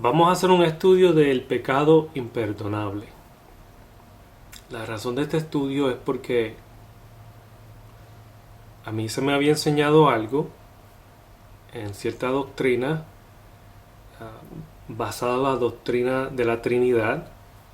Vamos a hacer un estudio del pecado imperdonable. La razón de este estudio es porque a mí se me había enseñado algo en cierta doctrina basada en la doctrina de la Trinidad.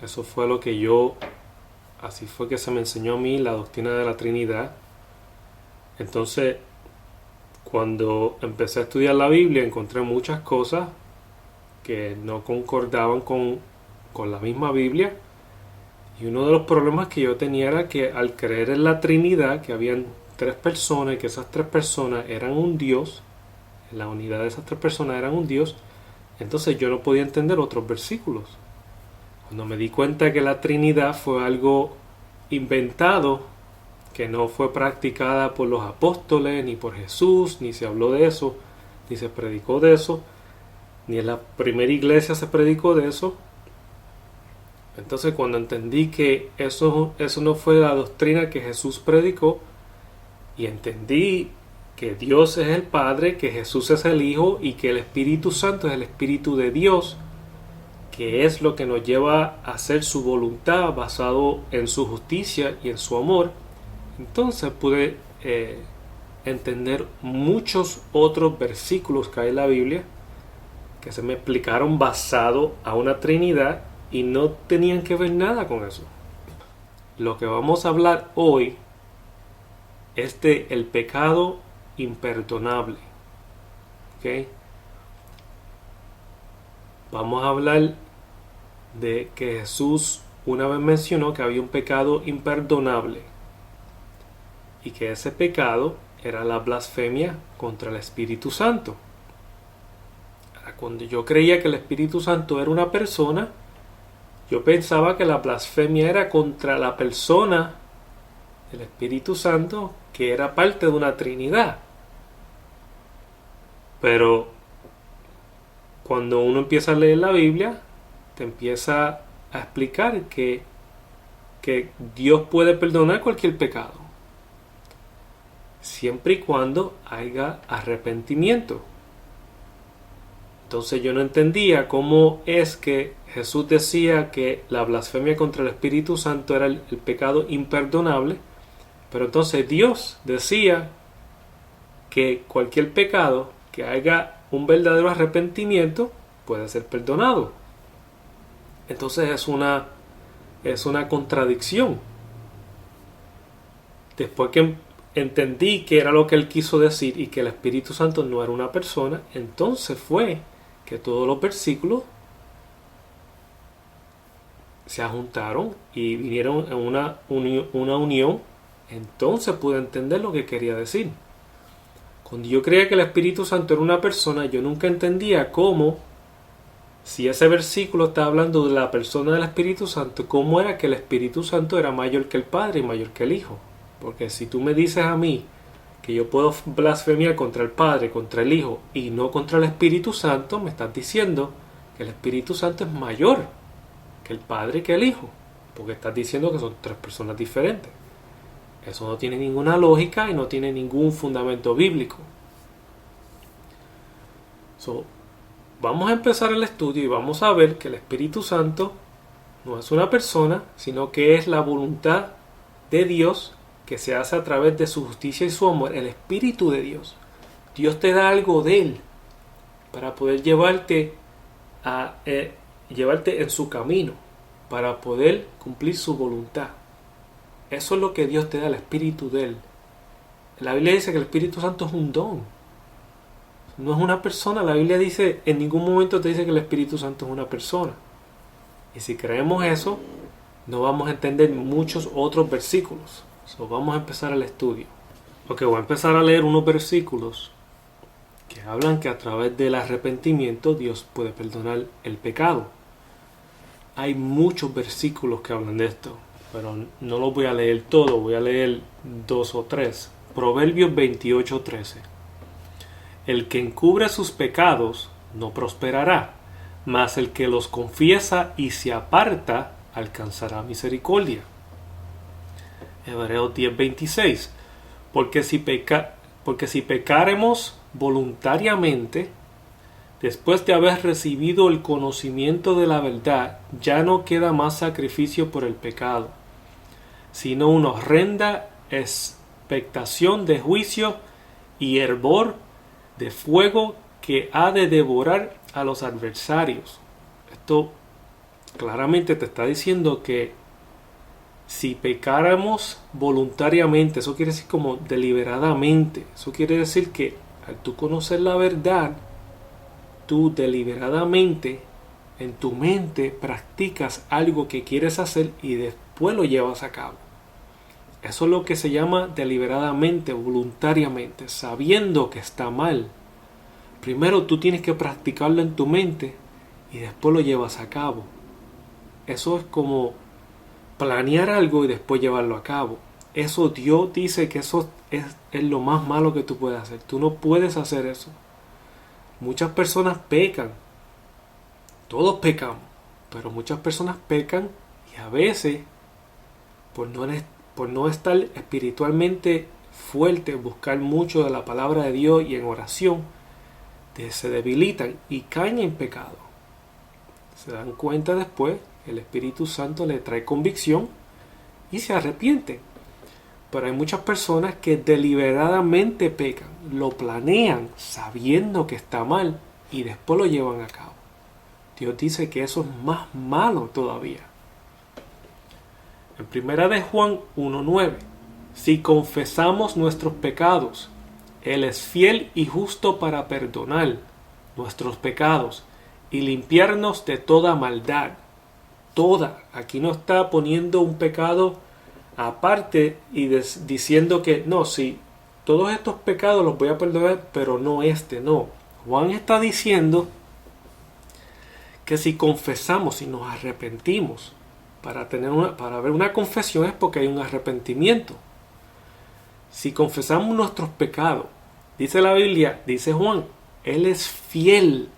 Eso fue lo que así fue que se me enseñó a mí la doctrina de la Trinidad. Entonces, cuando empecé a estudiar la Biblia, encontré muchas cosas que no concordaban con la misma Biblia. Y uno de los problemas que yo tenía era que al creer en la Trinidad, que habían tres personas y que esas tres personas eran un Dios, la unidad de esas tres personas eran un Dios, entonces yo no podía entender otros versículos. Cuando me di cuenta que la Trinidad fue algo inventado, que no fue practicada por los apóstoles, ni por Jesús, ni se habló de eso, ni se predicó de eso, ni en la primera iglesia se predicó de eso. Entonces, cuando entendí que eso no fue la doctrina que Jesús predicó, y entendí que Dios es el Padre, que Jesús es el Hijo y que el Espíritu Santo es el Espíritu de Dios, que es lo que nos lleva a hacer su voluntad basado en su justicia y en su amor, entonces pude entender muchos otros versículos que hay en la Biblia que se me explicaron basado a una Trinidad y no tenían que ver nada con eso. Lo que vamos a hablar hoy es de el pecado imperdonable. ¿Okay? Vamos a hablar de que Jesús una vez mencionó que había un pecado imperdonable y que ese pecado era la blasfemia contra el Espíritu Santo. Cuando yo creía que el Espíritu Santo era una persona, yo pensaba que la blasfemia era contra la persona del Espíritu Santo, que era parte de una Trinidad. Pero cuando uno empieza a leer la Biblia, te empieza a explicar que Dios puede perdonar cualquier pecado, siempre y cuando haya arrepentimiento. Entonces yo no entendía cómo es que Jesús decía que la blasfemia contra el Espíritu Santo era el pecado imperdonable, pero entonces Dios decía que cualquier pecado que haya un verdadero arrepentimiento puede ser perdonado. Entonces es una contradicción. Después que entendí que era lo que él quiso decir y que el Espíritu Santo no era una persona, entonces fue que todos los versículos se juntaron y vinieron en una unión. Entonces pude entender lo que quería decir. Cuando yo creía que el Espíritu Santo era una persona, yo nunca entendía cómo, si ese versículo está hablando de la persona del Espíritu Santo, cómo era que el Espíritu Santo era mayor que el Padre y mayor que el Hijo. Porque si tú me dices a mí que yo puedo blasfemiar contra el Padre, contra el Hijo y no contra el Espíritu Santo, me estás diciendo que el Espíritu Santo es mayor que el Padre y que el Hijo, porque estás diciendo que son tres personas diferentes. Eso no tiene ninguna lógica y no tiene ningún fundamento bíblico. Vamos a empezar el estudio y vamos a ver que el Espíritu Santo no es una persona, sino que es la voluntad de Dios que se hace a través de su justicia y su amor, el Espíritu de Dios. Dios te da algo de Él para poder llevarte en su camino, para poder cumplir su voluntad. Eso es lo que Dios te da, el Espíritu de Él. La Biblia dice que el Espíritu Santo es un don. No es una persona. La Biblia dice, en ningún momento te dice que el Espíritu Santo es una persona. Y si creemos eso, no vamos a entender muchos otros versículos. Vamos a empezar el estudio. Voy a empezar a leer unos versículos que hablan que a través del arrepentimiento Dios puede perdonar el pecado. Hay muchos versículos que hablan de esto, pero no los voy a leer todo, voy a leer 2 o 3. Proverbios 28:13. El que encubre sus pecados no prosperará, mas el que los confiesa y se aparta alcanzará misericordia. Hebreos 10:26. Porque si pecaremos voluntariamente, Después de haber recibido el conocimiento de la verdad, ya no queda más sacrificio por el pecado, sino una horrenda expectación de juicio y hervor de fuego que ha de devorar a los adversarios. Esto claramente te está diciendo que si pecáramos voluntariamente, eso quiere decir como deliberadamente, eso quiere decir que al tú conocer la verdad, tú deliberadamente en tu mente practicas algo que quieres hacer y después lo llevas a cabo. Eso es lo que se llama deliberadamente, voluntariamente, sabiendo que está mal. Primero tú tienes que practicarlo en tu mente y después lo llevas a cabo. Eso es como planear algo y después llevarlo a cabo. Eso Dios dice que eso es lo más malo que tú puedes hacer. Tú no puedes hacer eso. Muchas personas pecan. Todos pecamos. Pero muchas personas pecan y a veces por no estar espiritualmente fuerte, buscar mucho de la palabra de Dios y en oración, se debilitan y caen en pecado. Se dan cuenta después, el Espíritu Santo le trae convicción y se arrepienten. Pero hay muchas personas que deliberadamente pecan, lo planean sabiendo que está mal y después lo llevan a cabo. Dios dice que eso es más malo todavía. En primera de Juan 1:9, si confesamos nuestros pecados, Él es fiel y justo para perdonar nuestros pecados y limpiarnos de toda maldad. Toda. Aquí no está poniendo un pecado aparte y diciendo que no, sí, todos estos pecados los voy a perdonar, pero no este, no. Juan está diciendo que si confesamos, si nos arrepentimos, para ver una confesión es porque hay un arrepentimiento. Si confesamos nuestros pecados, dice la Biblia, dice Juan, Él es fiel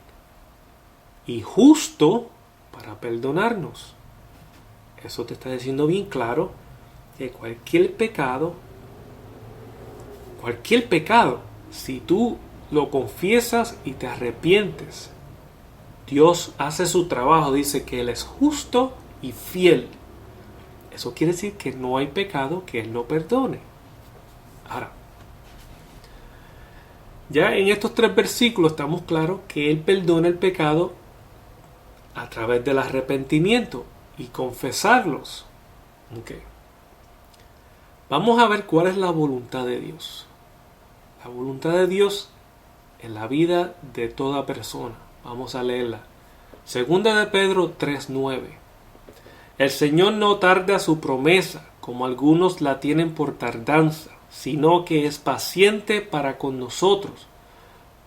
y justo para perdonarnos. Eso te está diciendo bien claro que cualquier pecado, si tú lo confiesas y te arrepientes, Dios hace su trabajo, dice que Él es justo y fiel. Eso quiere decir que no hay pecado que Él no perdone. Ahora, ya en estos 3 versículos estamos claros que Él perdona el pecado a través del arrepentimiento y confesarlos. Okay. Vamos a ver cuál es la voluntad de Dios. La voluntad de Dios en la vida de toda persona. Vamos a leerla. Segunda de Pedro 3:9. El Señor no tarda su promesa, como algunos la tienen por tardanza, sino que es paciente para con nosotros,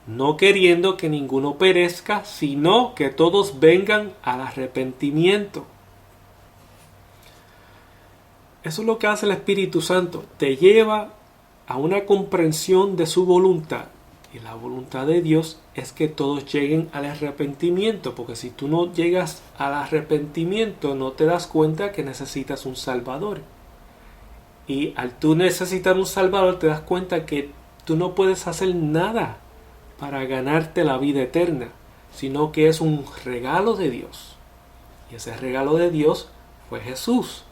no queriendo que ninguno perezca, sino que todos vengan al arrepentimiento. Eso es lo que hace el Espíritu Santo, te lleva a una comprensión de su voluntad. Y la voluntad de Dios es que todos lleguen al arrepentimiento, porque si tú no llegas al arrepentimiento no te das cuenta que necesitas un Salvador. Y al tú necesitar un Salvador te das cuenta que tú no puedes hacer nada para ganarte la vida eterna, sino que es un regalo de Dios. Y ese regalo de Dios fue Jesús,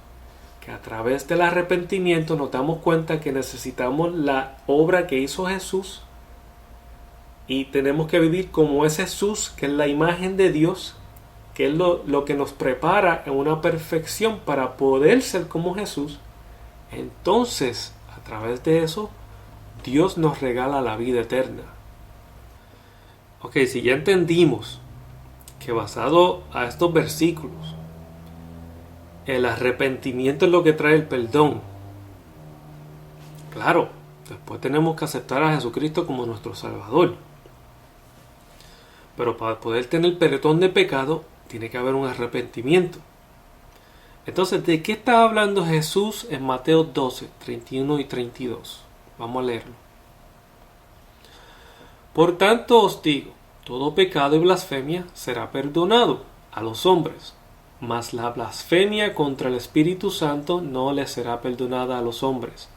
que a través del arrepentimiento nos damos cuenta que necesitamos la obra que hizo Jesús y tenemos que vivir como es Jesús, que es la imagen de Dios, que es lo que nos prepara en una perfección para poder ser como Jesús. Entonces, a través de eso, Dios nos regala la vida eterna. Ok, si ya entendimos que basado a estos versículos, el arrepentimiento es lo que trae el perdón. Claro, después tenemos que aceptar a Jesucristo como nuestro Salvador. Pero para poder tener perdón de pecado, tiene que haber un arrepentimiento. Entonces, ¿de qué está hablando Jesús en Mateo 12, 31 y 32? Vamos a leerlo. Por tanto os digo, todo pecado y blasfemia será perdonado a los hombres, mas la blasfemia contra el Espíritu Santo no le será perdonada a los hombres.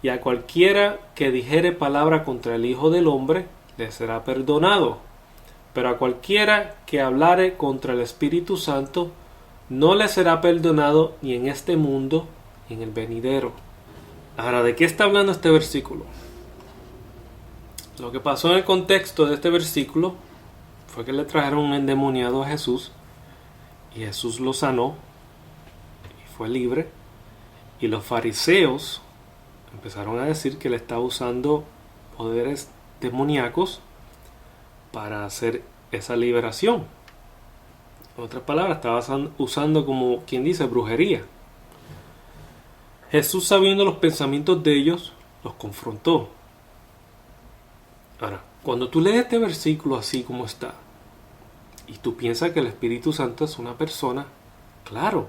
Y a cualquiera que dijere palabra contra el Hijo del Hombre, le será perdonado. pero a cualquiera que hablare contra el Espíritu Santo, no le será perdonado ni en este mundo ni en el venidero. Ahora, ¿de qué está hablando este versículo? Lo que pasó en el contexto de este versículo fue que le trajeron un endemoniado a Jesús y Jesús lo sanó y fue libre, y los fariseos empezaron a decir que él estaba usando poderes demoníacos para hacer esa liberación. En otras palabras, estaba usando, como quien dice, brujería. Jesús, sabiendo los pensamientos de ellos, los confrontó. Ahora, cuando tú lees este versículo así como está, y tú piensas que el Espíritu Santo es una persona, claro,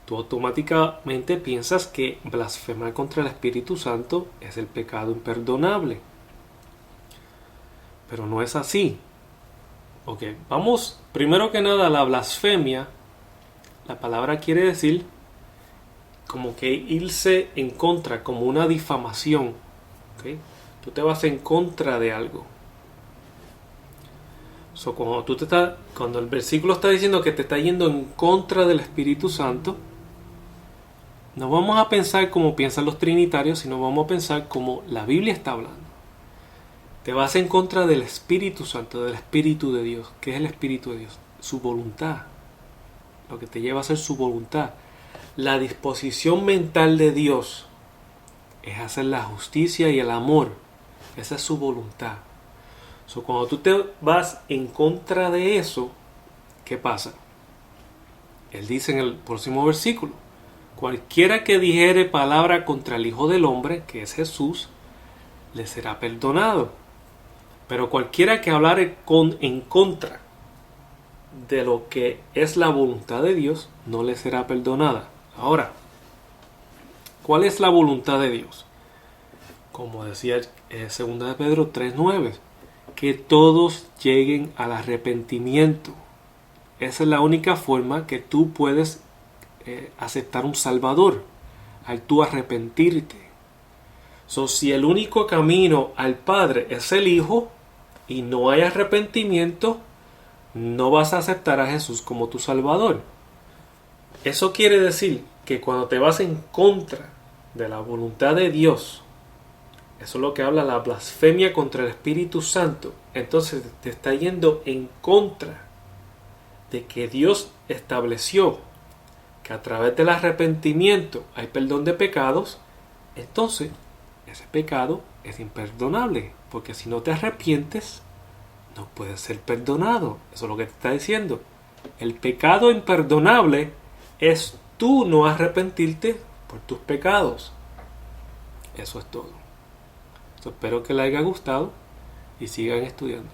tú automáticamente piensas que blasfemar contra el Espíritu Santo es el pecado imperdonable. Pero no es así. Ok, vamos primero que nada a la blasfemia. La palabra quiere decir como que irse en contra, como una difamación. ¿Okay? Tú te vas en contra de algo. Cuando el versículo está diciendo que te está yendo en contra del Espíritu Santo, no vamos a pensar como piensan los trinitarios, sino vamos a pensar como la Biblia está hablando. Te vas en contra del Espíritu Santo, del Espíritu de Dios. ¿Qué es el Espíritu de Dios? Su voluntad. Lo que te lleva a hacer su voluntad. La disposición mental de Dios es hacer la justicia y el amor. Esa es su voluntad. Cuando tú te vas en contra de eso, ¿qué pasa? Él dice en el próximo versículo: cualquiera que dijere palabra contra el Hijo del Hombre, que es Jesús, le será perdonado. Pero cualquiera que hablare en contra de lo que es la voluntad de Dios, no le será perdonada. Ahora, ¿cuál es la voluntad de Dios? Como decía 2 de Pedro 3:9, que todos lleguen al arrepentimiento. Esa es la única forma que tú puedes aceptar un Salvador, al tú arrepentirte. Si el único camino al Padre es el Hijo y no hay arrepentimiento, no vas a aceptar a Jesús como tu Salvador. Eso quiere decir que cuando te vas en contra de la voluntad de Dios, eso es lo que habla la blasfemia contra el Espíritu Santo, entonces te está yendo en contra de que Dios estableció que a través del arrepentimiento hay perdón de pecados. Entonces ese pecado es imperdonable, porque si no te arrepientes, no puedes ser perdonado. Eso es lo que te está diciendo. El pecado imperdonable es tú no arrepentirte por tus pecados. Eso es todo. Espero que les haya gustado y sigan estudiando.